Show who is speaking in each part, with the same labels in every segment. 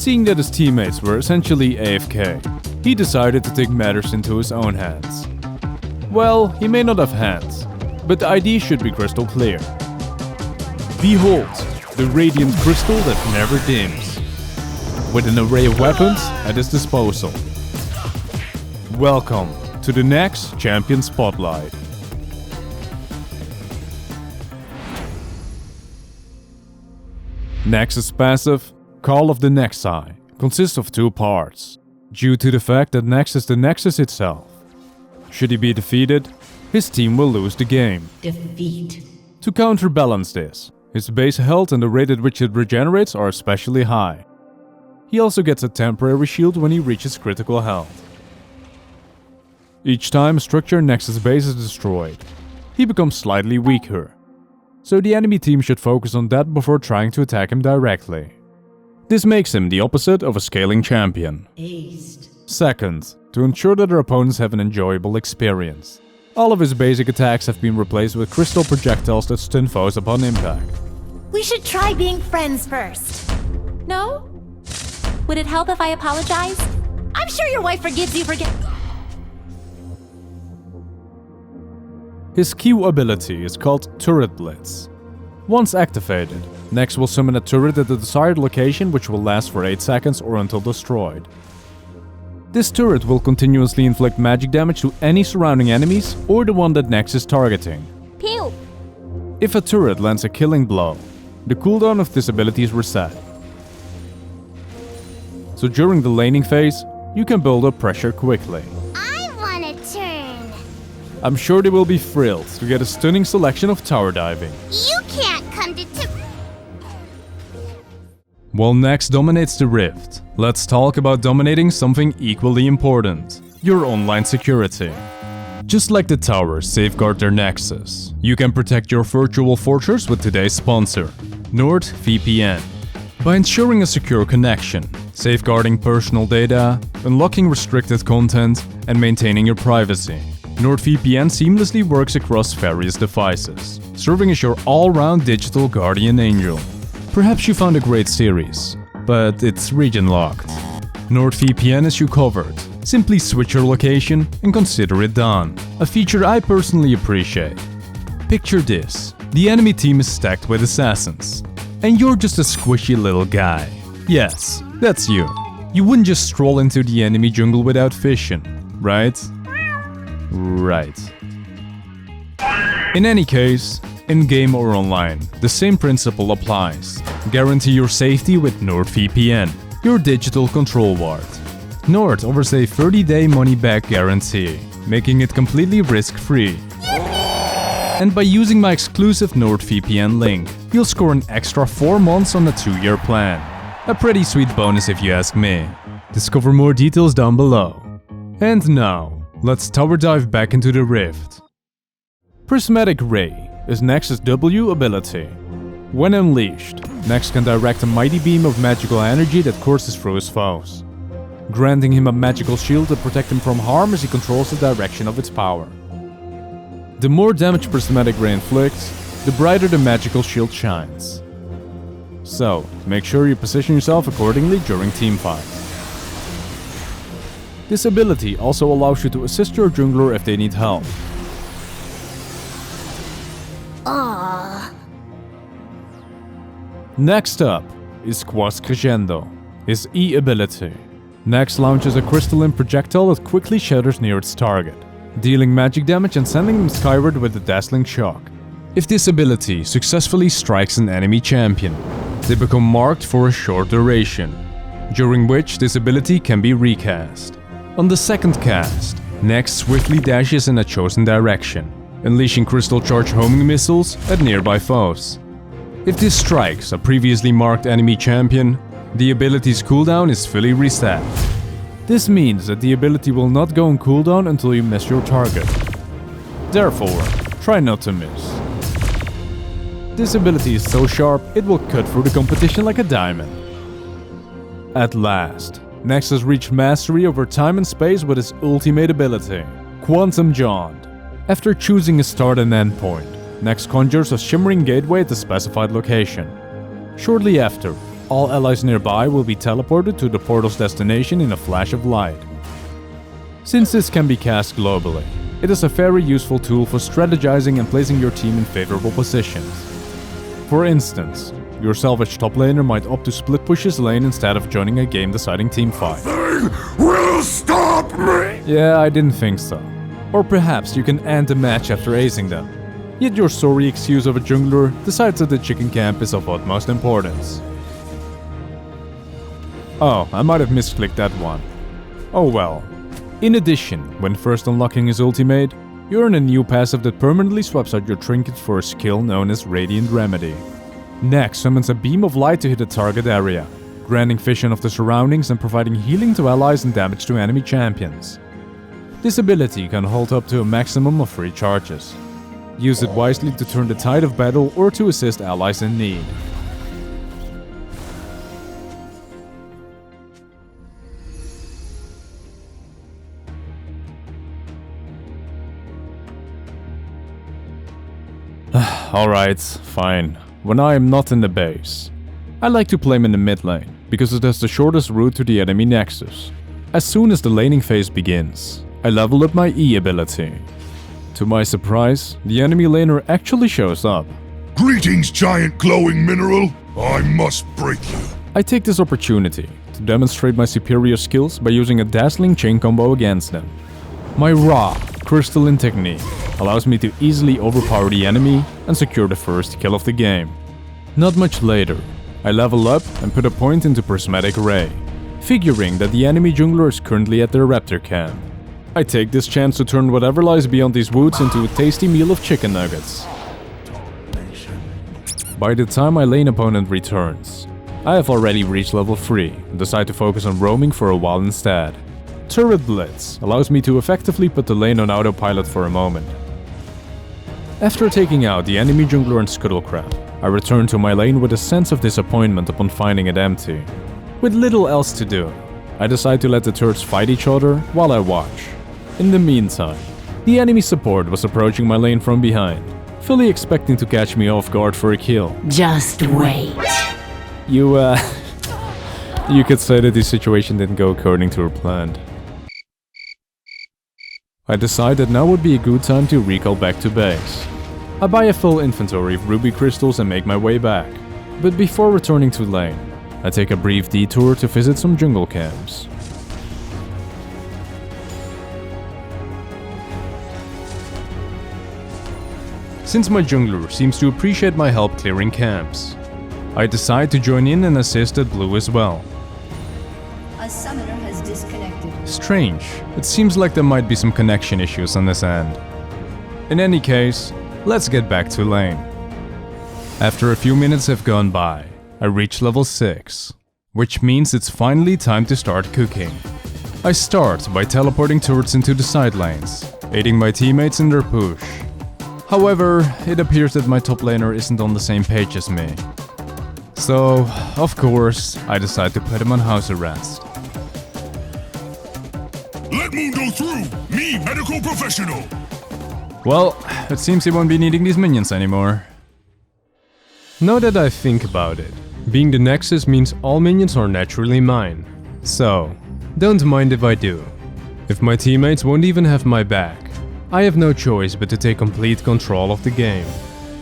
Speaker 1: Seeing that his teammates were essentially AFK, he decided to take matters into his own hands. Well, he may not have hands, but the idea should be crystal clear. Behold, the radiant crystal that never dims, with an array of weapons at his disposal. Welcome to the Nexus Champion Spotlight. Nexus passive, Call of the Nexi, consists of two parts, due to the fact that Nex is the Nexus itself. Should he be defeated, his team will lose the game.
Speaker 2: Defeat.
Speaker 1: To counterbalance this, his base health and the rate at which it regenerates are especially high. He also gets a temporary shield when he reaches critical health. Each time a structure in Nexus base is destroyed, he becomes slightly weaker. So the enemy team should focus on that before trying to attack him directly. This makes him the opposite of a scaling champion.
Speaker 2: Aced.
Speaker 1: Second, to ensure that their opponents have an enjoyable experience. All of his basic attacks have been replaced with crystal projectiles that stun foes upon impact.
Speaker 3: We should try being friends first. No? Would it help if I apologized? I'm sure your wife forgives you for
Speaker 1: His Q ability is called Turret Blitz. Once activated, Nex will summon a turret at the desired location which will last for 8 seconds or until destroyed. This turret will continuously inflict magic damage to any surrounding enemies or the one that Nex is targeting.
Speaker 3: Pew!
Speaker 1: If a turret lands a killing blow, the cooldown of this ability is reset. So during the laning phase, you can build up pressure quickly.
Speaker 4: I want a turn.
Speaker 1: I'm sure they will be thrilled to get a stunning selection of tower diving.
Speaker 4: You can't come to
Speaker 1: While Nex dominates the Rift, let's talk about dominating something equally important: your online security. Just like the towers safeguard their Nexus, you can protect your virtual fortress with today's sponsor, NordVPN. By ensuring a secure connection, safeguarding personal data, unlocking restricted content, and maintaining your privacy, NordVPN seamlessly works across various devices, serving as your all-round digital guardian angel. Perhaps you found a great series, but it's region-locked. NordVPN is you covered. Simply switch your location and consider it done. A feature I personally appreciate. Picture this: the enemy team is stacked with assassins, and you're just a squishy little guy. Yes, that's you. You wouldn't just stroll into the enemy jungle without vision, right? Right. In any case, in-game or online, the same principle applies. Guarantee your safety with NordVPN, your digital control ward. Nord offers a 30-day money-back guarantee, making it completely risk-free. And by using my exclusive NordVPN link, you'll score an extra 4 months on a 2-year plan. A pretty sweet bonus if you ask me. Discover more details down below. And now, let's tower dive back into the Rift. Prismatic Ray is Nex's W ability. When unleashed, Nex can direct a mighty beam of magical energy that courses through his foes, granting him a magical shield to protect him from harm as he controls the direction of its power. The more damage Prismatic Ray inflicts, the brighter the magical shield shines. So, make sure you position yourself accordingly during teamfights. This ability also allows you to assist your jungler if they need help. Next up is Quartz Crescendo, his E ability. Nex launches a crystalline projectile that quickly shatters near its target, dealing magic damage and sending them skyward with a dazzling shock. If this ability successfully strikes an enemy champion, they become marked for a short duration, during which this ability can be recast. On the second cast, Nex swiftly dashes in a chosen direction, unleashing crystal charge homing missiles at nearby foes. If this strikes a previously marked enemy champion, the ability's cooldown is fully reset. This means that the ability will not go on cooldown until you miss your target. Therefore, try not to miss. This ability is so sharp, it will cut through the competition like a diamond. At last, Nex has reached mastery over time and space with his ultimate ability, Quantum Jaunt. After choosing a start and end point, Nex conjures a shimmering gateway at the specified location. Shortly after, All allies nearby will be teleported to the portal's destination in a flash of light. Since this can be cast globally, it is a very useful tool for strategizing and placing your team in favorable positions. For instance, your salvage top laner might opt to split push his lane instead of joining a game-deciding teamfight.
Speaker 2: Nothing will stop me!
Speaker 1: Yeah, I didn't think so. Or perhaps you can end the match after acing them. Yet your sorry excuse of a jungler decides that the chicken camp is of utmost importance. Oh, I might have misclicked that one. Oh well. In addition, when first unlocking his ultimate, you earn a new passive that permanently swaps out your trinket for a skill known as Radiant Remedy. Next summons a beam of light to hit a target area, granting vision of the surroundings and providing healing to allies and damage to enemy champions. This ability can hold up to a maximum of 3 charges. Use it wisely to turn the tide of battle or to assist allies in need. Alright, fine. When I am not in the base, I like to play him in the mid lane, because it has the shortest route to the enemy Nexus. As soon as the laning phase begins, I level up my E ability. To my surprise, the enemy laner actually shows up.
Speaker 2: Greetings, giant glowing mineral. I must break you.
Speaker 1: I take this opportunity to demonstrate my superior skills by using a dazzling chain combo against them. My raw, crystalline technique allows me to easily overpower the enemy and secure the first kill of the game. Not much later, I level up and put a point into Prismatic Ray, figuring that the enemy jungler is currently at their raptor camp. I take this chance to turn whatever lies beyond these woods into a tasty meal of chicken nuggets. By the time my lane opponent returns, I have already reached level 3 and decide to focus on roaming for a while instead. Turret Blitz allows me to effectively put the lane on autopilot for a moment. After taking out the enemy jungler and Scuttlecrab, I return to my lane with a sense of disappointment upon finding it empty. With little else to do, I decide to let the turrets fight each other while I watch. In the meantime, the enemy support was approaching my lane from behind, fully expecting to catch me off guard for a kill.
Speaker 5: Just wait.
Speaker 1: You could say that the situation didn't go according to our plan. I decide that now would be a good time to recall back to base. I buy a full inventory of ruby crystals and make my way back. But before returning to lane, I take a brief detour to visit some jungle camps. Since my jungler seems to appreciate my help clearing camps, I decide to join in and assist at blue as well.
Speaker 5: A summoner has disconnected.
Speaker 1: Strange, it seems like there might be some connection issues on this end. In any case, let's get back to lane. After a few minutes have gone by, I reach level 6, which means it's finally time to start cooking. I start by teleporting turrets into the side lanes, aiding my teammates in their push. However, it appears that my top laner isn't on the same page as me. So, of course, I decide to put him on house arrest.
Speaker 2: Let Moon go through! Me, medical professional!
Speaker 1: Well, it seems he won't be needing these minions anymore. Now that I think about it, being the Nexus means all minions are naturally mine. So, don't mind if I do. If my teammates won't even have my back, I have no choice but to take complete control of the game.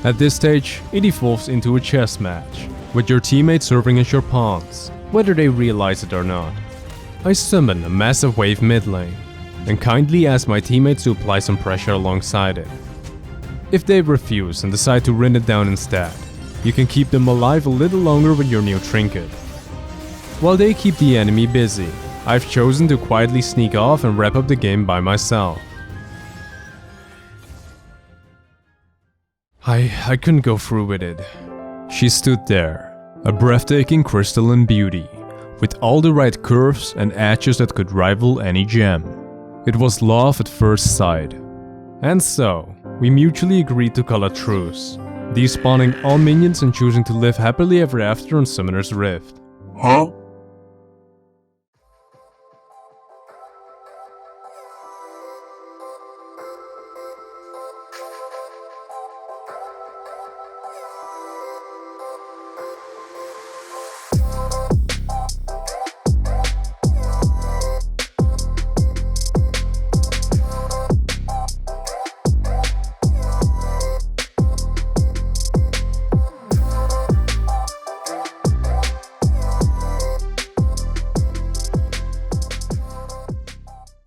Speaker 1: At this stage, it evolves into a chess match, with your teammates serving as your pawns, whether they realize it or not. I summon a massive wave mid lane, and kindly ask my teammates to apply some pressure alongside it. If they refuse and decide to run it down instead, you can keep them alive a little longer with your new trinket. While they keep the enemy busy, I've chosen to quietly sneak off and wrap up the game by myself. I couldn't go through with it. She stood there, a breathtaking crystalline beauty, with all the right curves and edges that could rival any gem. It was love at first sight. And so, we mutually agreed to call a truce, despawning all minions and choosing to live happily ever after on Summoner's Rift.
Speaker 2: Huh?